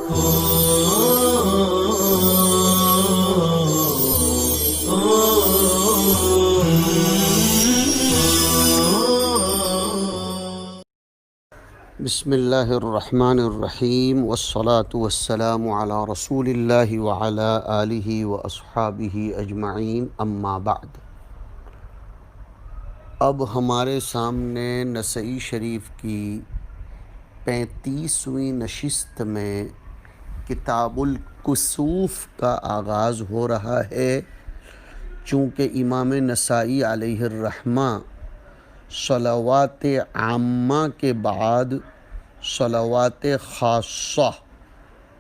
بسم اللہ الرحمن الرحیم والصلاة والسلام علی رسول اللہ وعلی آلہ واصحابہ اجمعین، اما بعد۔ اب ہمارے سامنے نسائی شریف کی 35ویں نشست میں کتاب الکسوف کا آغاز ہو رہا ہے۔ چونکہ امام نسائی علیہ الرحمہ صلوات عامہ کے بعد صلوات خاصہ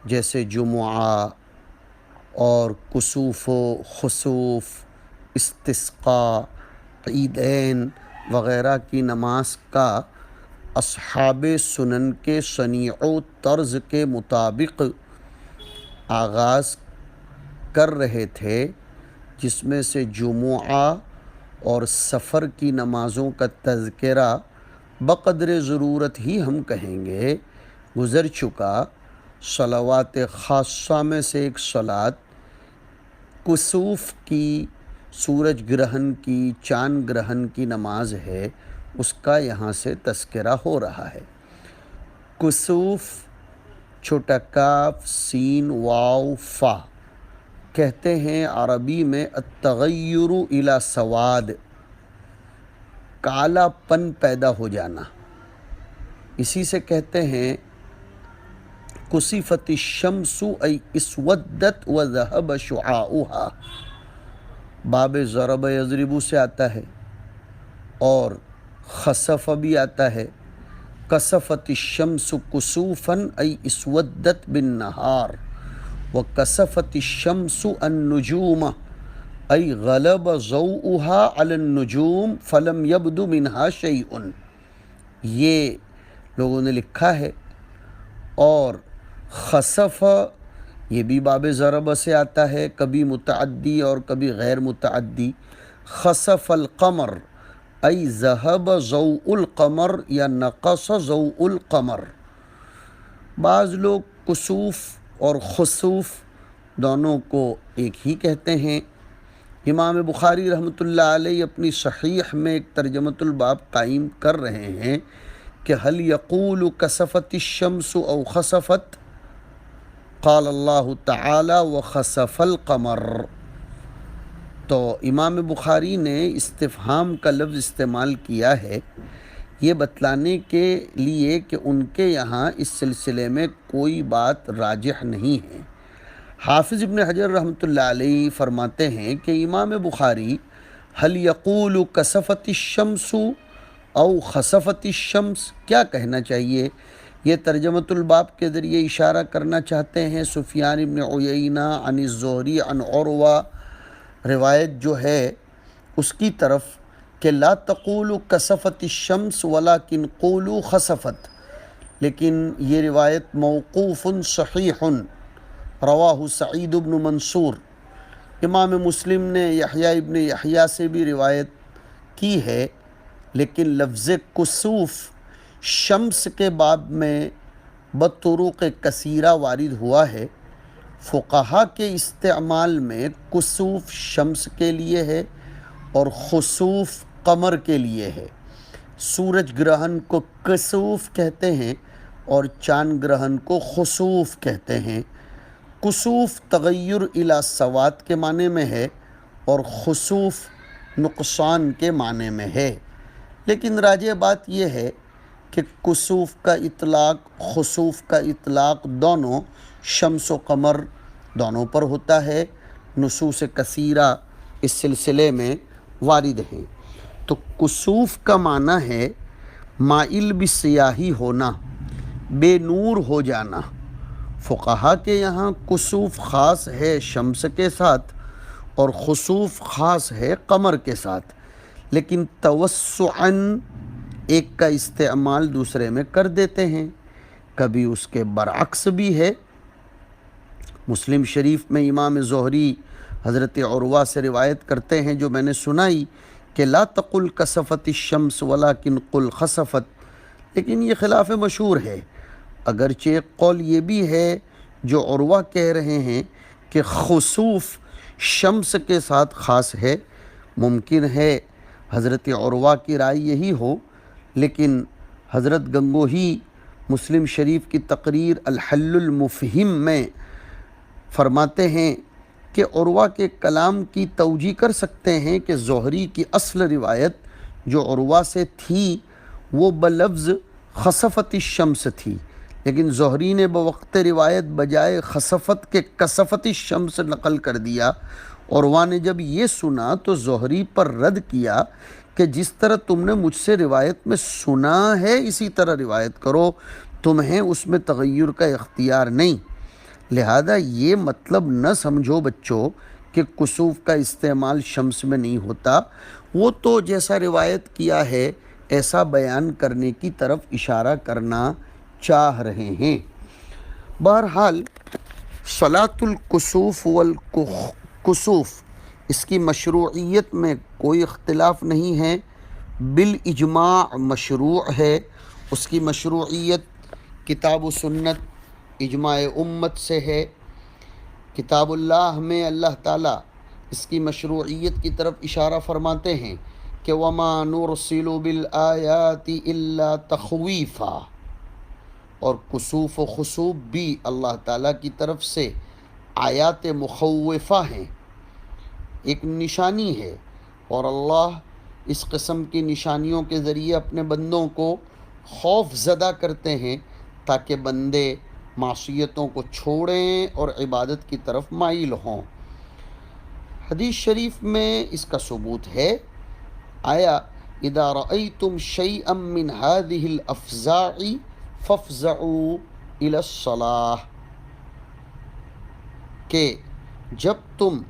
جیسے جمعہ اور کسوف و خسوف، استسقاء، عیدین وغیرہ کی نماز کا اصحاب سنن کے صنیع و طرز کے مطابق آغاز کر رہے تھے، جس میں سے جمعہ اور سفر کی نمازوں کا تذکرہ بقدر ضرورت ہی ہم کہیں گے گزر چکا۔ صلوات خاصہ میں سے ایک صلات کسوف کی، سورج گرہن کی، چاند گرہن کی نماز ہے، اس کا یہاں سے تذکرہ ہو رہا ہے۔ کسوف چھوٹا کاف سین واو فا کہتے ہیں عربی میں التغیر الی سواد، کالا پن پیدا ہو جانا۔ اسی سے کہتے ہیں کسفت الشمس ای اسودت وذهب شعاعها، باب ضرب یضرب سے آتا ہے اور خسف بھی آتا ہے۔ کسفت الشمس کسوفا ای اسودت بالنہار، وکسفت الشمس النجوم ای غلب ضوءها علی النجوم فلم یبد منها شیء، یہ لوگوں نے لکھا ہے۔ اور خسف یہ بھی باب ضرب سے آتا ہے، کبھی متعدی اور کبھی غیر متعدی۔ خسف القمر ای ذہب ضوء القمر یا نقص ضوء القمر۔ بعض لوگ کسوف اور خسوف دونوں کو ایک ہی کہتے ہیں۔ امام بخاری رحمۃ اللہ علیہ اپنی صحیح میں ایک ترجمۃ الباب قائم کر رہے ہیں کہ هل یقول کسفت الشمس او خسفت، قال اللہ تعالی وخسف القمر۔ تو امام بخاری نے استفہام کا لفظ استعمال کیا ہے یہ بتلانے کے لیے کہ ان کے یہاں اس سلسلے میں کوئی بات راجح نہیں ہے۔ حافظ ابن حجر رحمۃ اللہ علیہ فرماتے ہیں کہ امام بخاری هل یقول کسفت الشمس او خسفت الشمس کیا کہنا چاہیے، یہ ترجمۃ الباب کے ذریعے اشارہ کرنا چاہتے ہیں سفیان ابن عیینہ عن الزہری عن عروہ روایت جو ہے اس کی طرف کہ لا تقولوا کسفت الشمس ولکن قولوا خسفت، لیکن یہ روایت موقوف صحیح رواہ سعید بن منصور۔ امام مسلم نے یحییٰ ابن یحییٰ سے بھی روایت کی ہے، لیکن لفظ کسوف شمس کے باب میں بطرق کثیرہ وارد ہوا ہے۔ فقہا کے استعمال میں کسوف شمس کے لیے ہے اور خسوف قمر کے لیے ہے۔ سورج گرہن کو کسوف کہتے ہیں اور چاند گرہن کو خسوف کہتے ہیں۔ کسوف تغیر الی سواد کے معنی میں ہے اور خسوف نقصان کے معنی میں ہے، لیکن راجح بات یہ ہے کہ کسوف کا اطلاق، خسوف کا اطلاق دونوں شمس و قمر دونوں پر ہوتا ہے۔ نصوص کثیرہ اس سلسلے میں وارد ہیں۔ تو کسوف کا معنی ہے مائل بسیاہی ہونا، بے نور ہو جانا۔ فقہا کے یہاں کسوف خاص ہے شمس کے ساتھ اور خسوف خاص ہے قمر کے ساتھ، لیکن توسعاً ایک کا استعمال دوسرے میں کر دیتے ہیں۔ کبھی اس کے برعکس بھی ہے۔ مسلم شریف میں امام زہری حضرت عروہ سے روایت کرتے ہیں جو میں نے سنائی کہ لا تقل کسفت الشمس ولکن قل خسفت، لیکن یہ خلاف مشہور ہے۔ اگرچہ قول یہ بھی ہے جو عروہ کہہ رہے ہیں کہ خسوف شمس کے ساتھ خاص ہے، ممکن ہے حضرت عروہ کی رائے یہی ہو، لیکن حضرت گنگوہی مسلم شریف کی تقریر الحل المفہم میں فرماتے ہیں کہ عروہ کے کلام کی توجیہ کر سکتے ہیں کہ زہری کی اصل روایت جو عروہ سے تھی وہ بلفظ خسفت الشمس تھی، لیکن زہری نے بوقت روایت بجائے خسفت کے کسفت الشمس نقل کر دیا۔ عروہ نے جب یہ سنا تو زہری پر رد کیا کہ جس طرح تم نے مجھ سے روایت میں سنا ہے اسی طرح روایت کرو، تمہیں اس میں تغیر کا اختیار نہیں۔ لہذا یہ مطلب نہ سمجھو بچوں کہ کسوف کا استعمال شمس میں نہیں ہوتا، وہ تو جیسا روایت کیا ہے ایسا بیان کرنے کی طرف اشارہ کرنا چاہ رہے ہیں۔ بہرحال صلاۃ الکسوف والکسوف اس کی مشروعیت میں کوئی اختلاف نہیں ہے، بالاجماع مشروع ہے۔ اس کی مشروعیت کتاب و سنت اجماع امت سے ہے۔ کتاب اللہ میں اللہ تعالیٰ اس کی مشروعیت کی طرف اشارہ فرماتے ہیں کہ وَمَا نُرْسِلُ بِالْآيَاتِ إِلَّا تَخْوِيفًا، اور کسوف و خسوف بھی اللہ تعالیٰ کی طرف سے آیات مخوفہ ہیں، ایک نشانی ہے، اور اللہ اس قسم کی نشانیوں کے ذریعے اپنے بندوں کو خوف زدہ کرتے ہیں تاکہ بندے معصیتوں کو چھوڑیں اور عبادت کی طرف مائل ہوں۔ حدیث شریف میں اس کا ثبوت ہے، آیا اذا رأيتم شيئا من هذه الافزاع فافزعوا الى الصلاة، کہ جب تم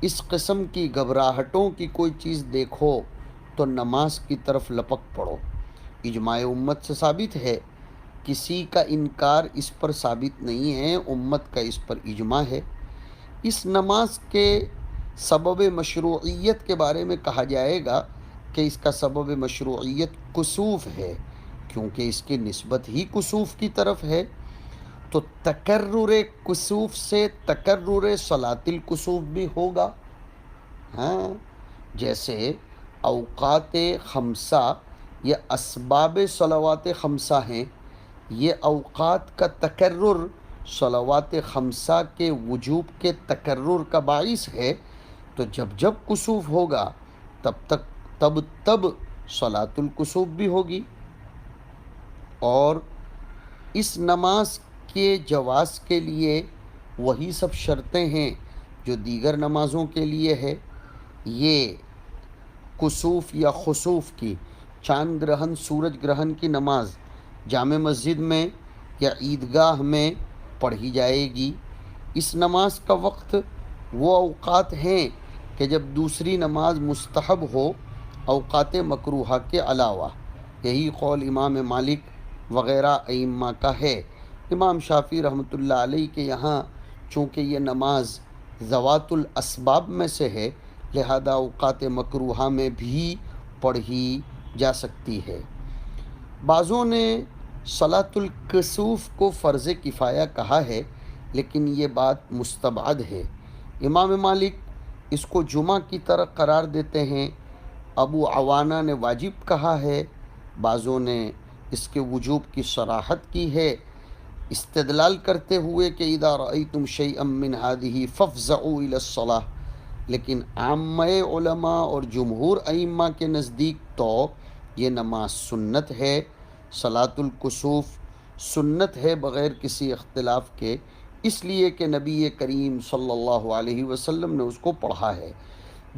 اس قسم کی گھبراہٹوں کی کوئی چیز دیکھو تو نماز کی طرف لپک پڑو۔ اجماع امت سے ثابت ہے، کسی کا انکار اس پر ثابت نہیں ہے، امت کا اس پر اجماع ہے۔ اس نماز کے سبب مشروعیت کے بارے میں کہا جائے گا کہ اس کا سبب مشروعیت کسوف ہے، کیونکہ اس کی نسبت ہی کسوف کی طرف ہے، تو تکرر کسوف سے تکرر صلاۃ الکسوف بھی ہوگا۔ ہاں، جیسے اوقات خمسہ یا اسباب صلوات خمسہ ہیں، یہ اوقات کا تکرر صلوات خمسہ کے وجوب کے تکرر کا باعث ہے، تو جب جب کسوف ہوگا تب صلاۃ الکسوف بھی ہوگی۔ اور اس نماز کے جواز کے لیے وہی سب شرطیں ہیں جو دیگر نمازوں کے لیے ہے۔ یہ کسوف یا خسوف کی، چاند گرہن سورج گرہن کی نماز جامع مسجد میں یا عیدگاہ میں پڑھی جائے گی۔ اس نماز کا وقت وہ اوقات ہیں کہ جب دوسری نماز مستحب ہو اوقات مکروہہ کے علاوہ۔ یہی قول امام مالک وغیرہ ائمہ کا ہے۔ امام شافعی رحمۃ اللہ علیہ کے یہاں چونکہ یہ نماز ذوات الاسباب میں سے ہے، لہذا اوقات مکروہہ میں بھی پڑھی جا سکتی ہے۔ بعضوں نے صلاۃ الکسوف کو فرض کفایہ کہا ہے، لیکن یہ بات مستبعد ہے۔ امام مالک اس کو جمعہ کی طرح قرار دیتے ہیں، ابو عوانہ نے واجب کہا ہے، بعضوں نے اس کے وجوب کی صراحت کی ہے، استدلال کرتے ہوئے کہ اذا رأیتم شیئا من هذه فافزعوا الى الصلاة، لیکن عامہ علماء اور جمہور ائمہ کے نزدیک تو یہ نماز سنت ہے، صلاۃ الکسوف سنت ہے بغیر کسی اختلاف کے، اس لیے کہ نبی کریم صلی اللہ علیہ وسلم نے اس کو پڑھا ہے۔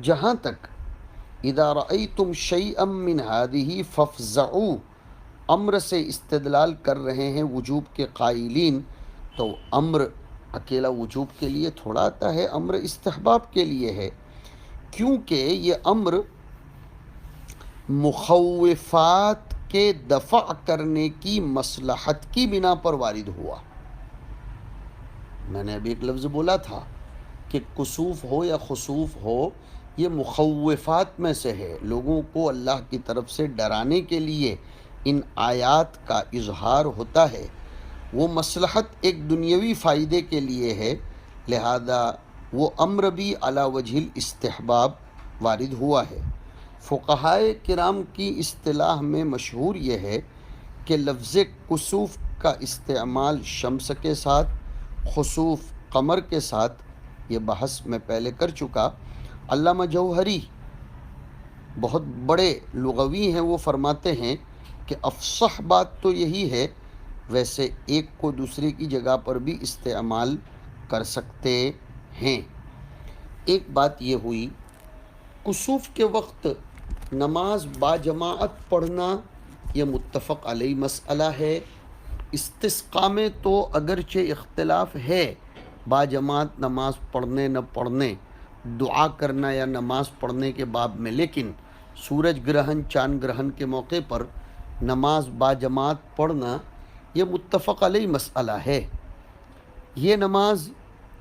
جہاں تک اذا رأیتم شیئا من هذه فافزعوا امر سے استدلال کر رہے ہیں وجوب کے قائلین، تو امر اکیلا وجوب کے لیے تھوڑا آتا ہے، امر استحباب کے لیے ہے، کیونکہ یہ امر مخوفات کے دفع کرنے کی مصلحت کی بنا پر وارد ہوا۔ میں نے ابھی ایک لفظ بولا تھا کہ کسوف ہو یا خسوف ہو، یہ مخوفات میں سے ہے، لوگوں کو اللہ کی طرف سے ڈرانے کے لیے ان آیات کا اظہار ہوتا ہے۔ وہ مصلحت ایک دنیاوی فائدے کے لیے ہے، لہذا وہ امر بھی علی وجہ الاستحباب وارد ہوا ہے۔ فقہائے کرام کی اصطلاح میں مشہور یہ ہے کہ لفظ کسوف کا استعمال شمس کے ساتھ، خسوف قمر کے ساتھ، یہ بحث میں پہلے کر چکا۔ علامہ جوہری بہت بڑے لغوی ہیں، وہ فرماتے ہیں کہ افصح بات تو یہی ہے، ویسے ایک کو دوسرے کی جگہ پر بھی استعمال کر سکتے ہیں۔ ایک بات یہ ہوئی، کسوف کے وقت نماز با جماعت پڑھنا یہ متفق علیہ مسئلہ ہے۔ استسقاء میں تو اگرچہ اختلاف ہے با جماعت نماز پڑھنے نہ پڑھنے، دعا کرنا یا نماز پڑھنے کے باب میں، لیکن سورج گرہن چاند گرہن کے موقع پر نماز با جماعت پڑھنا یہ متفق علیہ مسئلہ ہے۔ یہ نماز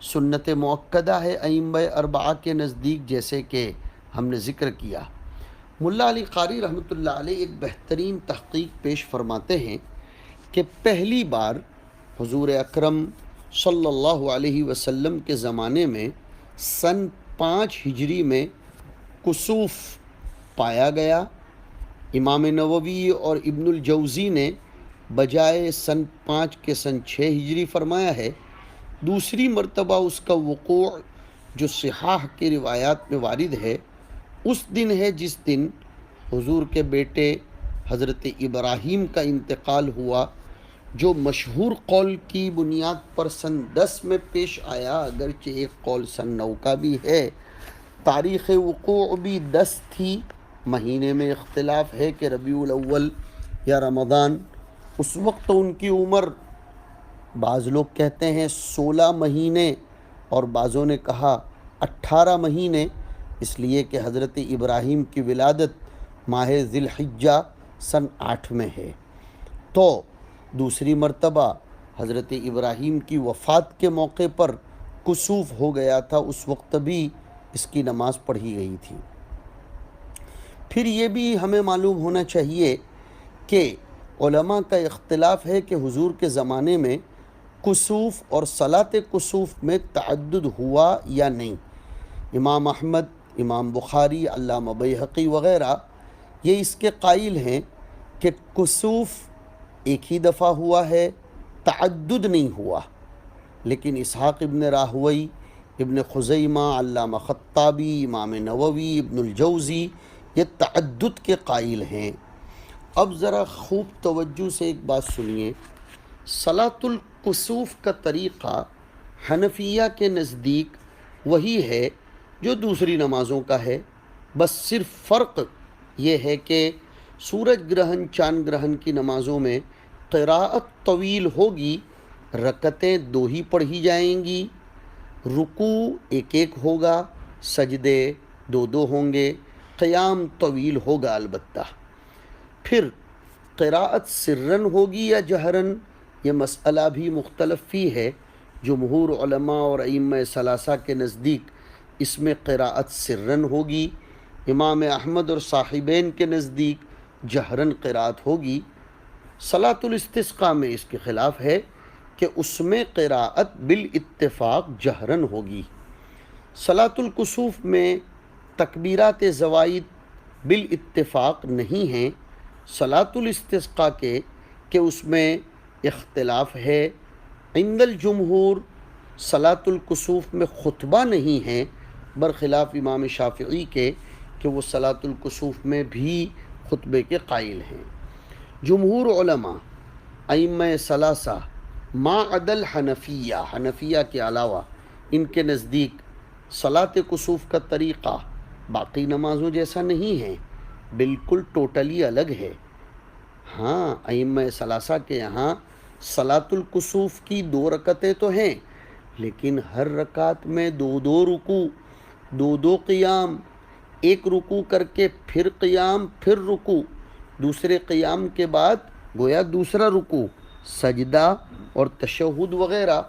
سنت مؤکدہ ہے ائمہ اربعہ کے نزدیک، جیسے کہ ہم نے ذکر کیا۔ ملا علی قاری رحمۃ اللہ علیہ ایک بہترین تحقیق پیش فرماتے ہیں کہ پہلی بار حضور اکرم صلی اللہ علیہ وسلم کے زمانے میں سن 5 ہجری میں کسوف پایا گیا۔ امام نووی اور ابن الجوزی نے بجائے سن 5 کے سن 6 ہجری فرمایا ہے۔ دوسری مرتبہ اس کا وقوع جو صحاح کی روایات میں وارد ہے اس دن ہے جس دن حضور کے بیٹے حضرت ابراہیم کا انتقال ہوا، جو مشہور قول کی بنیاد پر سن 10 میں پیش آیا، اگرچہ ایک قول سن 9 کا بھی ہے۔ تاریخ وقوع بھی 10 تھی، مہینے میں اختلاف ہے کہ ربیع الاول یا رمضان۔ اس وقت ان کی عمر بعض لوگ کہتے ہیں 16 مہینے اور بعضوں نے کہا 18 مہینے، اس لیے کہ حضرت ابراہیم کی ولادت ماہ ذی الحجہ سن 8 میں ہے۔ تو دوسری مرتبہ حضرت ابراہیم کی وفات کے موقع پر کسوف ہو گیا تھا، اس وقت بھی اس کی نماز پڑھی گئی تھی۔ پھر یہ بھی ہمیں معلوم ہونا چاہیے کہ علماء کا اختلاف ہے کہ حضور کے زمانے میں کسوف اور صلاۃ کسوف میں تعدد ہوا یا نہیں۔ امام احمد، امام بخاری، علامہ بیہقی وغیرہ یہ اس کے قائل ہیں کہ کسوف ایک ہی دفعہ ہوا ہے، تعدد نہیں ہوا، لیکن اسحاق ابن راہوی، ابن خزیمہ، علامہ خطابی، امام نووی، ابن الجوزی یہ تعدد کے قائل ہیں۔ اب ذرا خوب توجہ سے ایک بات سنیے، صلاۃ الکسوف کا طریقہ حنفیہ کے نزدیک وہی ہے جو دوسری نمازوں کا ہے، بس صرف فرق یہ ہے کہ سورج گرہن چاند گرہن کی نمازوں میں قراءت طویل ہوگی، رکعتیں 2 ہی پڑھی جائیں گی، رکوع ایک ایک ہوگا، سجدے 2 ہوں گے، قیام طویل ہوگا البتہ۔ پھر قراءت سرن ہوگی یا جہرن، یہ مسئلہ بھی مختلف ہی ہے۔ جمہور علماء اور ائمہ ثلاثہ کے نزدیک اس میں قراءت سرن ہوگی، امام احمد اور صاحبین کے نزدیک جہرن قراءت ہوگی۔ صلاۃ الاستسقاء میں اس کے خلاف ہے کہ اس میں قراءت بالاتفاق جہرن ہوگی۔ صلاۃ الکسوف میں تکبیرات زوائد بالاتفاق نہیں ہیں، صلاۃ الاستسقاء کے کہ اس میں اختلاف ہے۔ عند الجمہور صلاۃ الکسوف میں خطبہ نہیں ہے، برخلاف امام شافعی کے کہ وہ صلاۃ الکسوف میں بھی خطبے کے قائل ہیں۔ جمہور علماء ائمہ ثلاثہ ما عدا الحنفیہ، حنفیہ کے علاوہ ان کے نزدیک صلاۃ کسوف کا طریقہ باقی نمازوں جیسا نہیں ہے، بالکل ٹوٹلی الگ ہے۔ ہاں، ائمہ ثلاثہ کے یہاں صلاۃ الکسوف کی 2 رکعتیں تو ہیں، لیکن ہر رکعت میں 2 رکوع، 2 قیام، ایک رکوع کر کے پھر قیام، پھر رکوع، دوسرے قیام کے بعد گویا دوسرا رکوع، سجدہ اور تشہد وغیرہ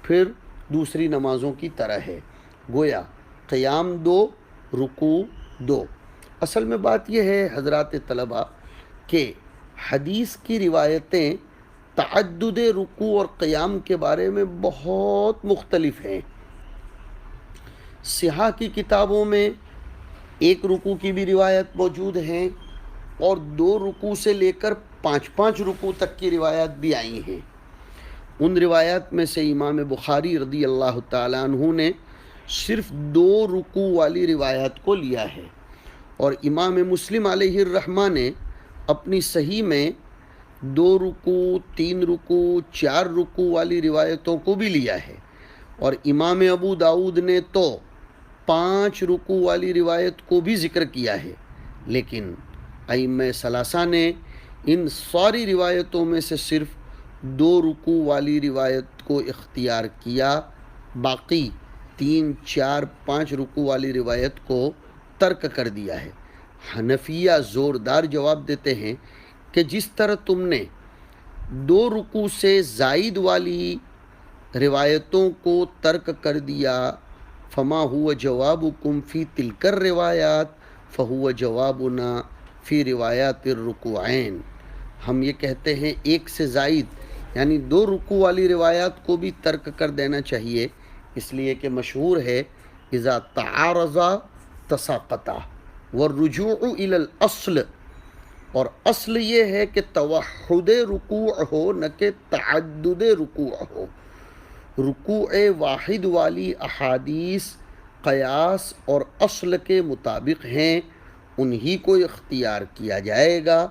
پھر دوسری نمازوں کی طرح ہے، گویا قیام 2 رکوع 2۔ اصل میں بات یہ ہے حضرات طلبہ کہ حدیث کی روایتیں تعدد رکوع اور قیام کے بارے میں بہت مختلف ہیں۔ صحاح کی کتابوں میں ایک رکوع کی بھی روایت موجود ہیں اور 2 رکوع سے لے کر 5 رکوع تک کی روایات بھی آئی ہیں۔ ان روایات میں سے امام بخاری رضی اللہ تعالیٰ عنہ نے صرف 2 رکوع والی روایت کو لیا ہے، اور امام مسلم علیہ الرحمہ نے اپنی صحیح میں 2 رکوع، 3 رکوع، 4 رکوع والی روایتوں کو بھی لیا ہے، اور امام ابو داؤد نے تو 5 رکوع والی روایت کو بھی ذکر کیا ہے، لیکن ائمہ ثلاثہ نے ان ساری روایتوں میں سے صرف 2 رکوع والی روایت کو اختیار کیا، باقی 3، 4، 5 رکوع والی روایت کو ترک کر دیا ہے۔ حنفیہ زوردار جواب دیتے ہیں کہ جس طرح تم نے 2 رکوع سے زائد والی روایتوں کو ترک کر دیا، فما ہوا جوابکم فی تلک الروایات فہو جوابنا فی روایات الرکوعین۔ ہم یہ کہتے ہیں 1 سے زائد یعنی 2 رکوع والی روایات کو بھی ترک کر دینا چاہیے، اس لیے کہ مشہور ہے اذا تعارضا تساقطا والرجوع الی الاصل، اور اصل یہ ہے کہ توحد رکوع ہو نہ کہ تعدد رکوع ہو۔ رکوع واحد والی احادیث قیاس اور اصل کے مطابق ہیں، انہی کو اختیار کیا جائے گا،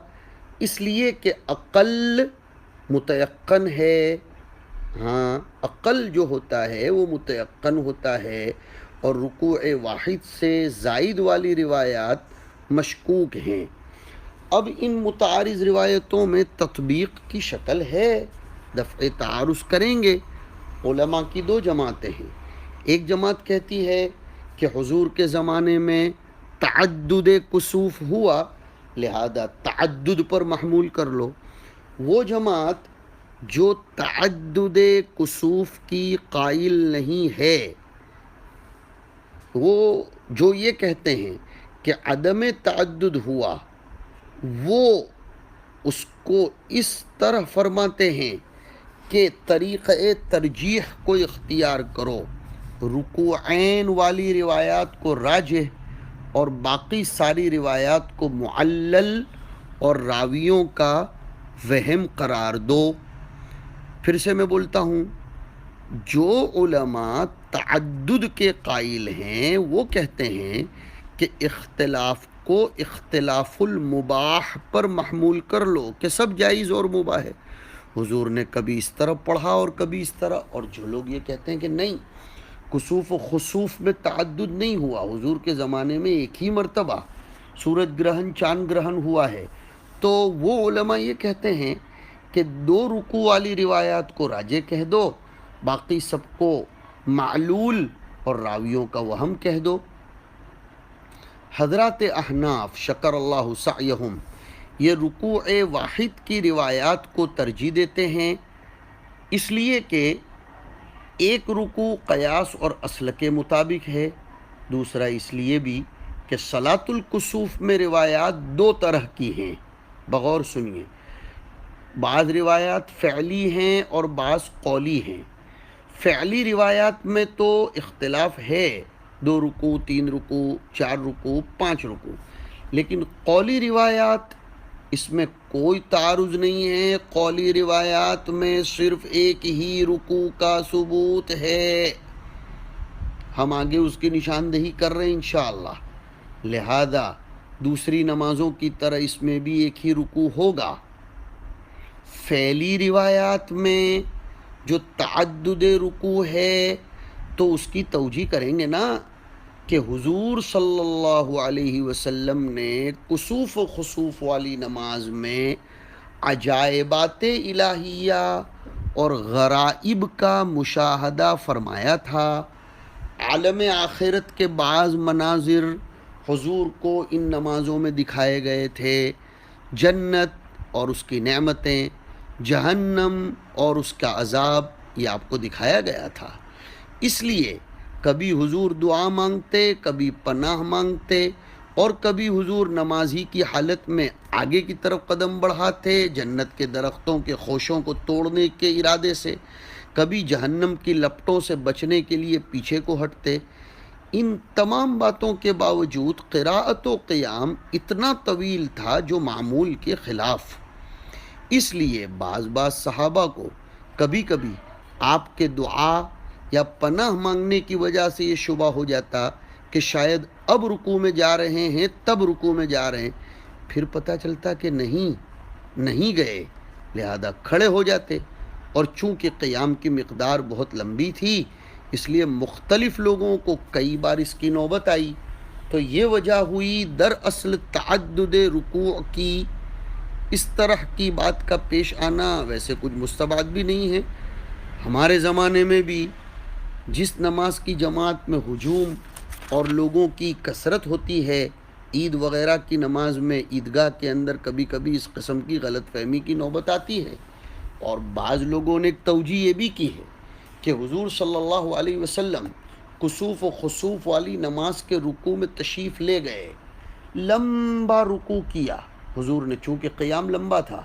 اس لیے کہ اقل متیقن ہے۔ ہاں، اقل جو ہوتا ہے وہ متیقن ہوتا ہے، اور رکوع واحد سے زائد والی روایات مشکوک ہیں۔ اب ان متعارض روایتوں میں تطبیق کی شکل ہے، دفع تعارض کریں گے۔ علماء کی 2 جماعتیں ہیں، ایک جماعت کہتی ہے کہ حضور کے زمانے میں تعدد کسوف ہوا، لہذا تعدد پر محمول کر لو۔ وہ جماعت جو تعدد کسوف کی قائل نہیں ہے، وہ جو یہ کہتے ہیں کہ عدم تعدد ہوا، وہ اس کو اس طرح فرماتے ہیں کہ طریقہ ترجیح کو اختیار کرو، رکوعین والی روایات کو راجح اور باقی ساری روایات کو معلل اور راویوں کا وہم قرار دو۔ پھر سے میں بولتا ہوں، جو علماء تعدد کے قائل ہیں وہ کہتے ہیں کہ اختلاف کو اختلاف المباح پر محمول کر لو کہ سب جائز اور مباح ہے، حضور نے کبھی اس طرح پڑھا اور کبھی اس طرح، اور جو لوگ یہ کہتے ہیں کہ نہیں، کسوف و خسوف میں تعدد نہیں ہوا، حضور کے زمانے میں ایک ہی مرتبہ سورج گرہن چاند گرہن ہوا ہے، تو وہ علماء یہ کہتے ہیں کہ 2 رکوع والی روایات کو راجح کہہ دو، باقی سب کو معلول اور راویوں کا وہم کہہ دو۔ حضرات احناف شکر اللہ سعیہم یہ رکوع واحد کی روایات کو ترجیح دیتے ہیں، اس لیے کہ ایک رکوع قیاس اور اصل کے مطابق ہے، دوسرا اس لیے بھی کہ صلاۃ الکسوف میں روایات 2 طرح کی ہیں۔ بغور سنیے، بعض روایات فعلی ہیں اور بعض قولی ہیں۔ فعلی روایات میں تو اختلاف ہے، 2 رکوع، 3 رکوع، 4 رکوع، 5 رکوع، لیکن قولی روایات اس میں کوئی تعارض نہیں ہے، قولی روایات میں صرف ایک ہی رکوع کا ثبوت ہے، ہم آگے اس کی نشاندہی کر رہے ہیں انشاءاللہ، لہذا دوسری نمازوں کی طرح اس میں بھی ایک ہی رکوع ہوگا۔ فعلی روایات میں جو تعدد رکوع ہے تو اس کی توجیہ کریں گے نا کہ حضور صلی اللہ علیہ وسلم نے کسوف و خسوف والی نماز میں عجائبات الہیہ اور غرائب کا مشاہدہ فرمایا تھا، عالم آخرت کے بعض مناظر حضور کو ان نمازوں میں دکھائے گئے تھے، جنت اور اس کی نعمتیں، جہنم اور اس کا عذاب، یہ آپ کو دکھایا گیا تھا۔ اس لیے کبھی حضور دعا مانگتے، کبھی پناہ مانگتے، اور کبھی حضور نمازی کی حالت میں آگے کی طرف قدم بڑھاتے جنت کے درختوں کے خوشوں کو توڑنے کے ارادے سے، کبھی جہنم کی لپٹوں سے بچنے کے لیے پیچھے کو ہٹتے۔ ان تمام باتوں کے باوجود قراءت و قیام اتنا طویل تھا جو معمول کے خلاف۔ اس لیے بعض صحابہ کو کبھی کبھی آپ کے دعا یا پناہ مانگنے کی وجہ سے یہ شبہ ہو جاتا کہ شاید اب رکوع میں جا رہے ہیں، تب رکوع میں جا رہے ہیں، پھر پتہ چلتا کہ نہیں گئے، لہذا کھڑے ہو جاتے۔ اور چونکہ قیام کی مقدار بہت لمبی تھی، اس لیے مختلف لوگوں کو کئی بار اس کی نوبت آئی، تو یہ وجہ ہوئی دراصل تعدد رکوع کی۔ اس طرح کی بات کا پیش آنا ویسے کچھ مستبعد بھی نہیں ہے۔ ہمارے زمانے میں بھی جس نماز کی جماعت میں ہجوم اور لوگوں کی کثرت ہوتی ہے، عید وغیرہ کی نماز میں عیدگاہ کے اندر کبھی کبھی اس قسم کی غلط فہمی کی نوبت آتی ہے، اور بعض لوگوں نے ایک توجیہ یہ بھی کی ہے کہ حضور صلی اللہ علیہ وسلم کسوف و خسوف والی نماز کے رکوع میں تشریف لے گئے، لمبا رکوع کیا حضور نے، چونکہ قیام لمبا تھا،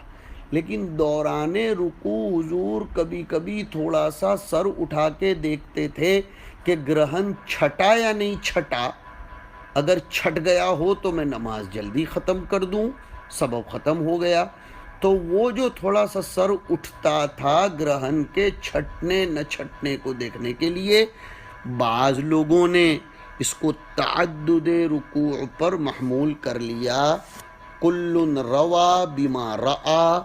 لیکن دوران رکوع حضور کبھی کبھی تھوڑا سا سر اٹھا کے دیکھتے تھے کہ گرہن چھٹا یا نہیں چھٹا۔ اگر چھٹ گیا ہو تو میں نماز جلدی ختم کر دوں، سبب ختم ہو گیا۔ تو وہ جو تھوڑا سا سر اٹھتا تھا گرہن کے چھٹنے نہ چھٹنے کو دیکھنے کے لیے، بعض لوگوں نے اس کو تعدد رکوع پر محمول کر لیا۔ کل روا بما رعا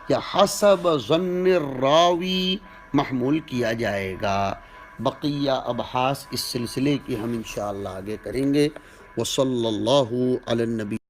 یا حسب ظن الراوی محمول کیا جائے گا۔ بقیہ ابحاث اس سلسلے کی ہم انشاءاللہ آگے کریں گے۔ وصلی اللہ علی النبی